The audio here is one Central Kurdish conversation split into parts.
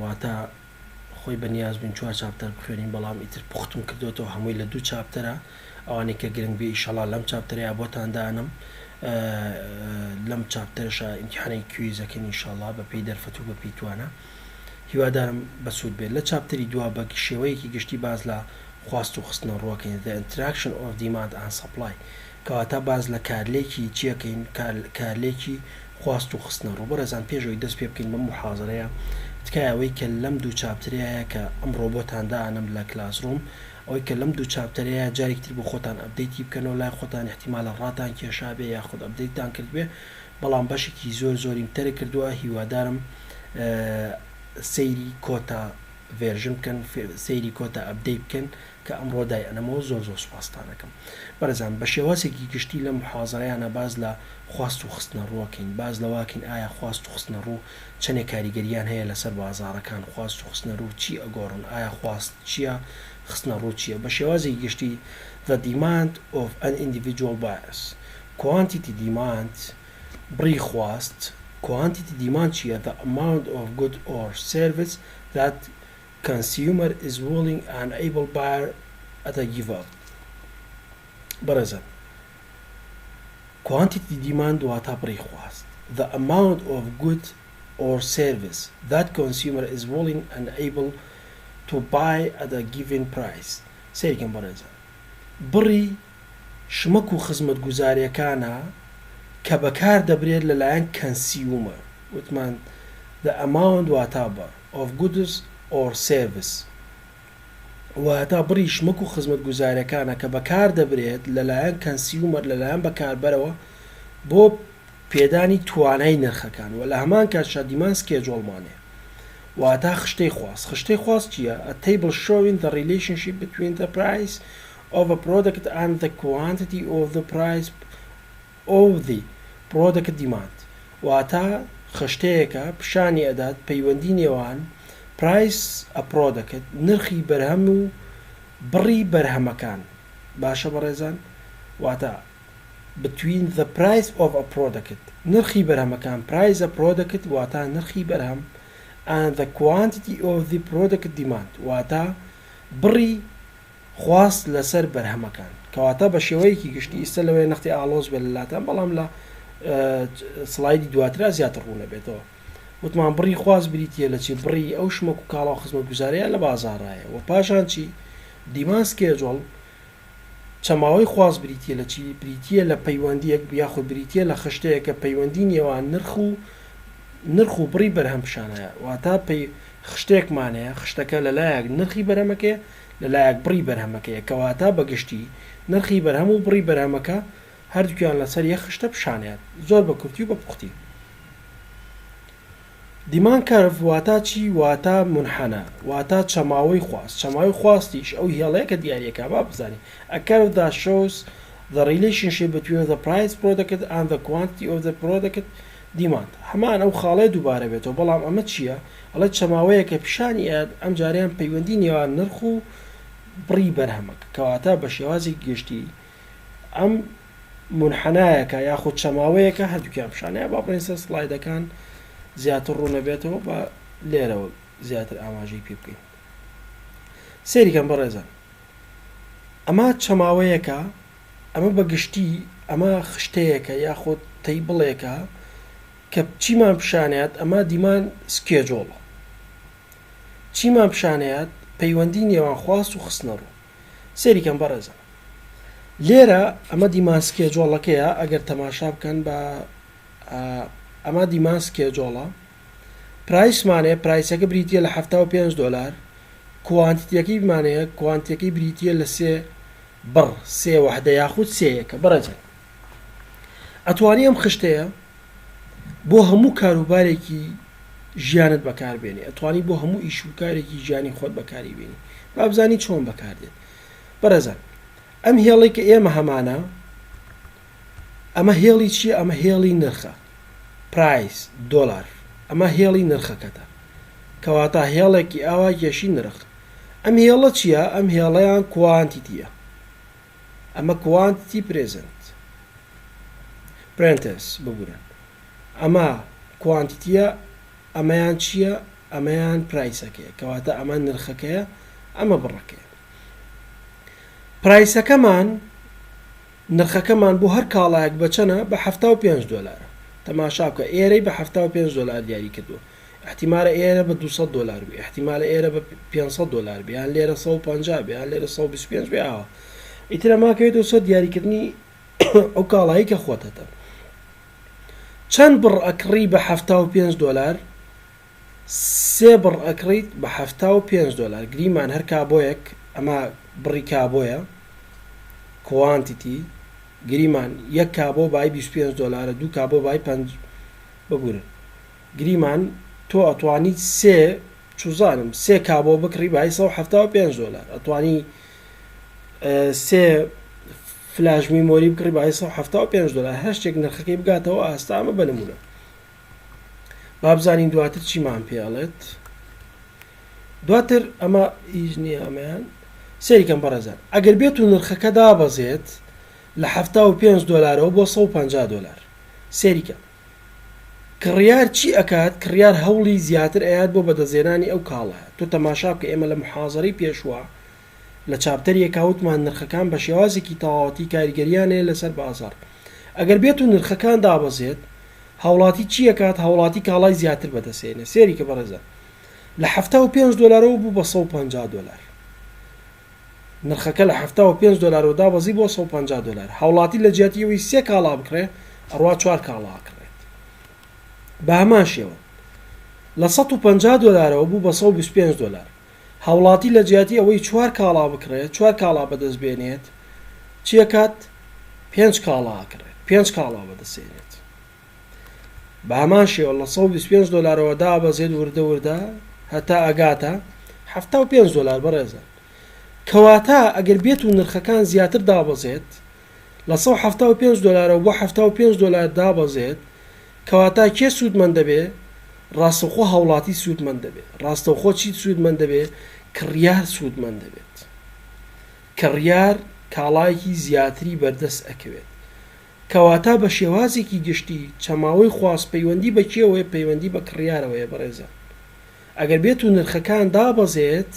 واتە خۆی بەنیاز بووین 4 چاپتەر بخوێنین بەڵام ئیتر پوختم کردوەوە هەمووی لە 2 چاپتەرە ئەوانەی کە گرنگ بێ ئیشەڵا لەم چاپتەرەیە بۆتان دانم لەم چاپتەرشە ئیمتیحانەی کویزەکەن ئینشاڵا بە پێی دەرفەت و بە پێی توانە هیوادارم بەسوود بێت لە چاپتەری دوا بە شێوەیەکی گشتی باز لە خواست و خستنە ڕوەکەین the interaction of demand and supply کەواتە باز لە کارلێکی چیەکەین کارلێکی خواست و خستنە ڕوو بەرەزان پێشەوەی دەست پێ بکەین بە محاضرەیە تکایەوەی کە لەم 2 چاپترەیە کە ئەمڕۆ بۆتان دانم لە کلاسڕوم ئەوەی کە لەم 2 چاپتەرەیە جارێکتر بۆ خۆتان ئەپدەیتی بکەنەوە لای خۆتان احتیمالە ڕاتان کێشا بێ یاخود ئەپدەیتتان کرد بێ بەڵام بەشێکی زۆریم تەرە کردووە هیوادارم سەیری کۆتا ڤێرژن بکەن سەیری کۆتا ئەپدەیت بکەن کە ئەمڕۆ دایەنەمەوە زۆر سوپاسدانەکەم بەرەزان بە شێوازێکی گشتی لە محاضرەیانە باز لە خواست و خستنە ڕوەکەین باز لەواکەین ئایا خواست و خستنە ڕوو چەندێک کاریگەریان هەیە لەسەر بازاڕەکان خواست و خستنە ڕوو چی ئەگۆڕن ئایا خواست چییە خستنە ڕوو چییە بە شێوازێکی گشتی the demand of an individual buyers quantity demand بڕی خواست quantity demand چییە the amount of good or service that consumer is willing and able buyer at a given بەرەزن quantity demand واتە بڕی خواست the amount of good or service that consumer is willing and able to buy at a given price سەیرکەم بەرەزن بڕی شمەک و خزمەت گوزاریەکانە کە بەکار دەبرێت لەلایەن consumer وتمان the amount واتە بە of goods or service واتە بڕی شمەک و خزمەت گوزاریەکانە کە بەکار دەبرێت لەلایەن consumer لەلایەن بەکاربەرەوە بۆ پێدانی توانای نرخەکان و لە هەمان کاتشا دیمان سکێجۆڵمانێ واتە خشتەی خواست چییە a table showing the relationship between the price of a product and the quantity of the price of the product demand واتە خشتەیەکە پیشانی ئەدات پەیوەندی نێوان price a product نرخی بەرهەم و بڕی بەرهەمەکان باشە بەڕێزان واتە between the price of a product نرخی بەرهەمەکان price a product واتە نرخی بەرهەم and the quantity of the product demand واتە بڕی خواست لەسەر بەرهەمەکان کەواتە بە شێوەیەکی گشتی ئیستا لەوەی نەختی ئالۆز بێت لەلاتان بەڵام لە سلایدی دواترا زیاتر ڕوو نەبێتەوە وتمان بڕی خواست بریتە لە چی بڕی ئەو شمەک و کاڵا و خزمەت گوزاریە لە بازاڕایە و پاشان چی دیمان سکێجۆڵ چەماوەی خواست بریتە لە چی بریتە لە پەیوەندیەک یاخود بریتە لە خشتەیە کە پەیوەندی نێوان نرخ و بڕی بەرهەم پیشانەیە واتە خشتێکمانەیە خشتەکە لەلایەک نرخی بەرهەمەکەیە لەلایەک بڕی بەرهەمەکەیە کەواتە بەگشتی نرخی بەرهەم و بڕی بەرهەمەکە هەردووکیان لەسەر یەک خشتە پیشانەیە زۆر بە کورتی و بە پوختی دیمان کارف واتە چی واتە منحەنە واتە چەماوەی خواستیش ئەو هێڵەیە کە دیارەکە با بزانین a curve that shows the relationship between the price product and the quantity of the product demand هەمان ئەو خاڵەیە دووبارە بێتەوە بەڵام ئەمە چییە ئەڵە چەماوەیە کە پیشانی ئەم جاریان پەیوەندی نێوان نرخ و بڕی بەرهەمەکە کەواتە بە شێوازی گشتی ئەم منحەنایەکە یاخود چەماوەیەکە هەردووکیان پیشانەیە با بڕین سەر سلایدەکان زیاتر ڕوو نەبێتەوە بە لێرەوە زیاتر ئاماژەی پێ بکەین سەیریکەم بەڕێزان ئەمە چەماوەیەکە ئەمە بەگشتی ئەمە خشتەیەکە یاخود تەیبڵێکە کە چیمان پیشانەیەت ئەمە دیمان سکێجۆڵە چیمان پیشانەیەت پەیوەندی نێوان خواست و خستنە ڕوو سەیریکەم بەڕێزان لێرە ئەمە دیمان سکێجۆڵەکەیە ئەگەر تەماشا بکەن بە ئەمە دیمان سکێجۆڵە پرایسمانەیە پرایسەکە بریتە لە $75 کوانتیتیەکەی بمانەیە کوانتیەکەی بریتە لە 3 بڕ 3 وحدە یاخود 3یەکە بەڕێزان ئەتوانی ئەم خشتەیە بۆ هەموو کاروبارێکی ژیانت بەکاربێنی ئەتوانی بۆ هەموو ئیشوکارێکی ژیانی خۆت بەکاری بێنی با بزانی چۆن بەکاردێت بەڕێزان ئەم هێڵی کە ئێمە هەمانە ئەمە هێڵی چیە ئەمە هێڵی نرخە پرایس دۆلار ئەمە هێڵی نرخەکەتە کەواتە هێڵێکی ئاوا کێشی نرخ ئەم هێڵە چییە ئەم هێڵەیان کوانتیتیە ئەمە کوانتیتی پرێزنت پرنتس ببورن ئەمە کوانتیتیە ئەمەیان چییە ئەمەیان پرایسەکەیە کەواتە ئەمە نرخەکەیە ئەمە بڕەکەیە پرایسەکەمان نرخەکەمان بۆ هەر کاڵایەک بەچەنە بە 75 دلارە تەماشا بکە ئێرەی بە 75 دلار دیاری کردووە احتیمالە ئێرە بە 200 دلار بێ احتیمالە ئێرە بە 500 دلار بێ یان لێرە 150 بێ یان لێرە 125 بێ ئاوە ئیتر ئەماکەوێتەوە سەر دیاریکردنی ئەو کاڵایی کە خۆتەتە چەند بڕ ئەکڕی بە 75 دلار 3 بڕ ئەکڕیت بە 75 دلار گریمان هەر کابۆیەک ئەمە بڕی کابۆیە کوانتیتی گریمان یەک کابۆ بای 25 دلارە دوو کابۆ بای 5 ببورن گریمان تۆ ئەتوانی سێ چوزانم سێ کابۆ بکڕی بای 175 دلار ئەتوانی سێ فلاش میمۆری بکڕی بای 175 دلار هەر شتێک نرخەکەی بگاتەوە ئاستا ئەمە بنمونە با بزانین دواتر چیمان پێڵێت دواتر ئەمە هیچ نییە ئەمەیان سەریکەم بەڕێزان ئەگەر بێت و نرخەکە دابەزێت لە 75 دلارەوە بۆ 150 دلار سێریکە کڕیار چی ئەکات کڕیار هەوڵی زیاتر ئەیات بۆ بەدەزێنانی ئەو کاڵەیە تۆ تەماشا بکە ئێمە لە محازەرەی پێشوە لە چاپتەرێک کاوتمان نرخەکان بە شێوازێکی تەواوەتی کاریگەریانەیە لەسەر بازار ئەگەر بێت و نرخەکان دابەزێت هاوڵاتی چی ئەکات هاوڵاتی کاڵای زیاتر بەدەسێنێ سێریکە بەڕێزە لە 75 دلارەوە بوو بە 150 دلار نرخەکە لە 75 دلارەوە دابەزی بۆ 150 دلار هاوڵاتی لە جیاتیەوەی سێ کاڵا بکرێ ئەڕوا 4 کاڵا کڕێت بە هەمان شێوە لە 150 دلارەوە بوو بە 125 دلار هاوڵاتی لە جیاتی ئەوەی 4 کاڵا بکرێت 4 کاڵا بەدەستبێنێت چیەکات 5 کاڵا کرێت 5 کاڵا بەدەسێنێت بە هەمان شێوە لە 125 دلارەوە دابەزێت وردە وردە هەتا ئەگاتە 75 دلار بەڕێزە کەواتە ئەگەر بێت و نرخەکان زیاتر دابەزێت لە 175 دلارەوە بۆ 75 دلار دابەزێت کەواتە کێ سوودمەند دەبێ ڕاستەوخۆ هاوڵاتی سوودمەند دەبێت ڕاستەوخۆ چی سوودمەند دەبێت کڕیار سوودمەند دەبێت کڕیار کاڵایەکی زیاتری بەردەست ئەکەوێت کەواتە بە شێوازێکی گشتی چەماوەی خواست پەیوەندی بە کێوەیە پەیوەندی بە کڕیارەوەیە بەڕێزە ئەگەر بێت و نرخەکان دابەزێت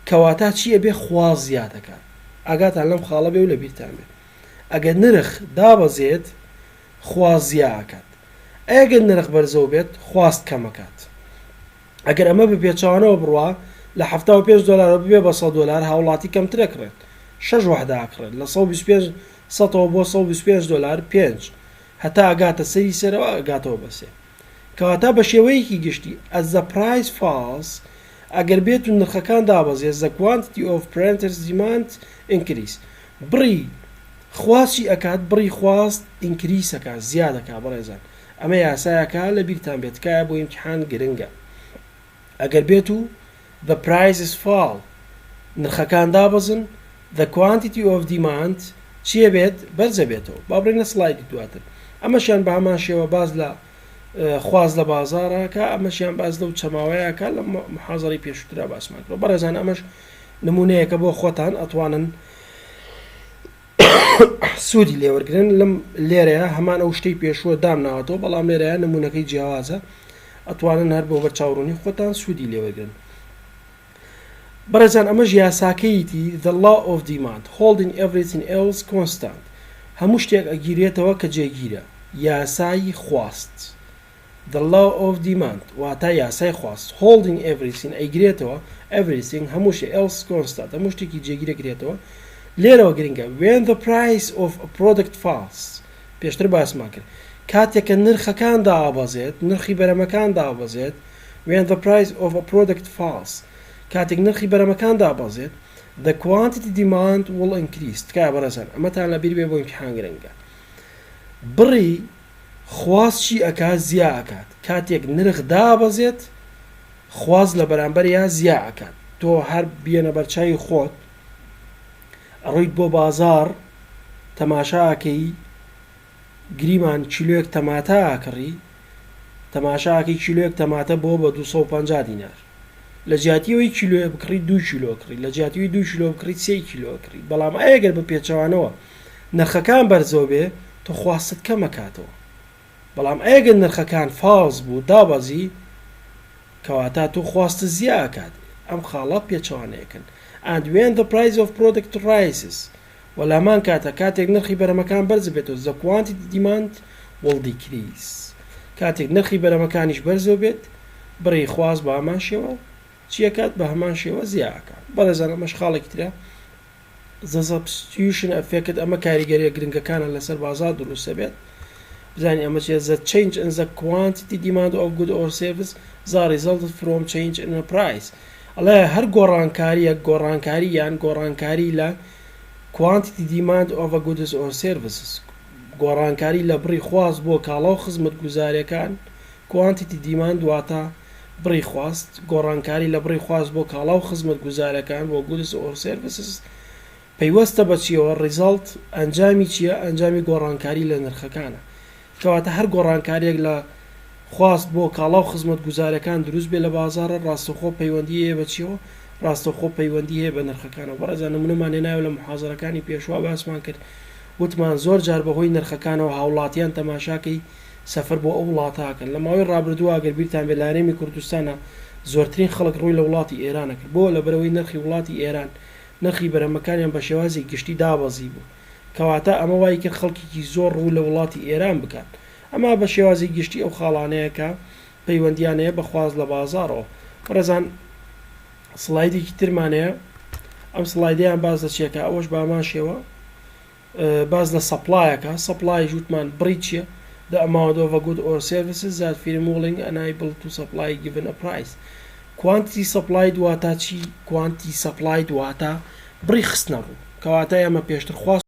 کەواتە چیە بێ خواست زیاتەکات ئاگاتان لەم خاڵە بێ و لە بیرتان بێت ئەگەر نرخ دابەزێت خواست زیاکات ئەگەر نرخ بەرزەوە بێت خواست کەمەکات ئەگەر ئەمە بە پێچوانەوە بڕوا لە 75 دلار بێ بە 100 دلار هاوڵاتی کەمتر ئەکرێت 6 وحدە ئەکرێت لە 125 100 بۆ 125 دلار 5 هەتا ئەگاتە سەری سەرەوە ئەگاتەوە بەسێ کەواتە بە شێوەیەکی گشتی as the price falls ئەگەر بێت و نرخەکان دابەزێت the quantity of printers demand increase بڕی خواستی ئەکات بڕی خواست ئینکریس ئەکات زیادەکات بەڕێزان ئەمە یاسایەکە لە بیرتان بێت کایە بۆ ئیمتحان گرنگە ئەگەر بێت و the prices fall نرخەکان دابەزن the quantity of demand چیە بێت بەرزە بێتەوە با بڕینە سلایدی دواتر ئەمەشیان بە هەمان شێوە باز لە خواز لە بازارەکە ئەمەشیان باز لەو چەماوەیەکە لە محازەری پێشووترا باسمان کرد بەڕێزان ئەمەش نمونەیەکە بۆ خۆتان ئەتوانن سوودی لێوەرگرن لەم لێرەیە هەمان ئەو شتەی پێشووە دامناوەتەوە بەڵام لێرەیە نمونونەکەی جیاوازە ئەتوانن هەر بۆ بەرچاوڕوونی خۆتان سوودی لێوەرگرن بەڕێزان ئەمەش یاساکەیەتی the law of demand holding everything else constant هەموو شتێک ئەگیرێتەوە کە جێگیرە یاسایی خواست the law of demand واتە یاسای خواست holding everything ئەیگرێتەوە everything هەموو شتێک else constant هەموو شتێکی جێگیرەکرێتەوە لێرەوە گرنگە when the price of a product falls پێشتر باسمان کرد کاتێککە نرخەکان دابەزێت نرخی بەرەمەکان دابەزێت when the price of a product falls کاتێک نرخی بەرەمەکان دابەزێت the quantity demand will increase تکایە بەڕێزان ئەمەتان لەبیر بێ بۆ ئیمتحان گرنگە بڕی خواست چی ئەکات زیا ئەکات کاتێک نرخ دابەزێت خواست لە بەرامبەر یا زیا ئەکات تۆ هەر بێنە بەرچاوی خۆت ئەڕۆیت بۆ بازار تەماشاکەی گریمان کیلۆیەک تەماتە ئاکڕی تەماشاکەی کیلۆیەک تەماتە بۆ بە 250 دینار لە جیاتیەوەی کیلۆە بکڕی 2 کیلۆ کڕی لە جیاتیەوەی 2 کیلۆ بکڕیت 3 کیلۆ کڕی بەڵام ئەگەر بە پێچەوانەوە نرخەکان بەرزەوە بێ تۆ خواستت کەمەکاتەوە بەڵام ئەگەر نرخەکان فاز بوو دابەزی کەواتە تۆ خواستە زیاکات ئەم خاڵە پێچەوانەیەکەن. and when the price of product rises وەلامان کاتە کاتێک نرخی بەرەمەکان بەرز بێتەوە the quantity demand will decrease کاتێک نرخی بەرەمەکانیش بەرزەوە بێت بڕی خواست بە هەمان شێوە چیەکات بە هەمان شێوە زیاکات. بەڕێزان ئەمەش خاڵێکی ترە the substitution effect ئەمە کاریگەریە گرنگەکانە لەسەر بازار دروستە بێت بزانین ئەمە چیە the change in the quantity demand of good or service the result from change in the price ئەڵێ هەر گۆڕانکاری یان گۆڕانکاری لە quantity demand of a goods or services گۆڕانکاری لە بڕی خواست بۆ کاڵا و خزمەت گوزاریەکان quantity demand واتە بڕی خواست گۆڕانکاری لە بڕی خواست بۆ کاڵا و خزمەت گوزاریەکان بۆ goods or services پەیوەستە بە چیەوە result ئەنجامی چییە ئەنجامی گۆڕانکاری لە نرخەکانە کەواتە هەر گۆڕانکاریەک لە خواست بۆ کاڵا و خزمەت گوزاریەکان دروست بێ لە بازارە ڕاستەوخۆ پەیوەندی هەیە بە چیەوە ڕاستەوخۆ پەیوەندی هەیە بە نرخەکانەوە. بەڕێزان نمونەمان هێناوە لە محازەرەکانی پێشوا باسمان کرد وتمان زۆر جار بەهۆی نرخەکانەوە هاوڵاتیان تەماشاکەی سەفەر بۆ ئەو وڵاتاکەن لە ماوەی ڕابردووە ئەگەر بیرتان بێت لە هەرێمی کوردستانە زۆرترین خەڵک ڕووی لە وڵاتی ئێرانە کرد بۆ لەبەرەوەی نرخی وڵاتی ئێران نرخی بەرەمەکانیان بە شێوازی گشتی دابەزی بوو کەواتە ئەمە وای کرد خەڵکێکی زۆر ڕوو لە وڵاتی ئێران بکات ئەمە بە شێوازی گشتی ئەو خاڵانەیەکە پەیوەندیانەیە بەخواز لە بازارەوە. بەڕێزان سڵایدێکی ترمانەیە ئەم سڵایدەیان باز لە چیەکە ئەوەش بامان شێوە باز لە سەپلایەکە سەپلای ژوتمان بڕی چییە the amount of a good or services that firm unable to supply given a price quantity supplied واتە چی quantity supplied واتە بڕی خستنە ڕوو کەواتە ئەمە پێشتر خواست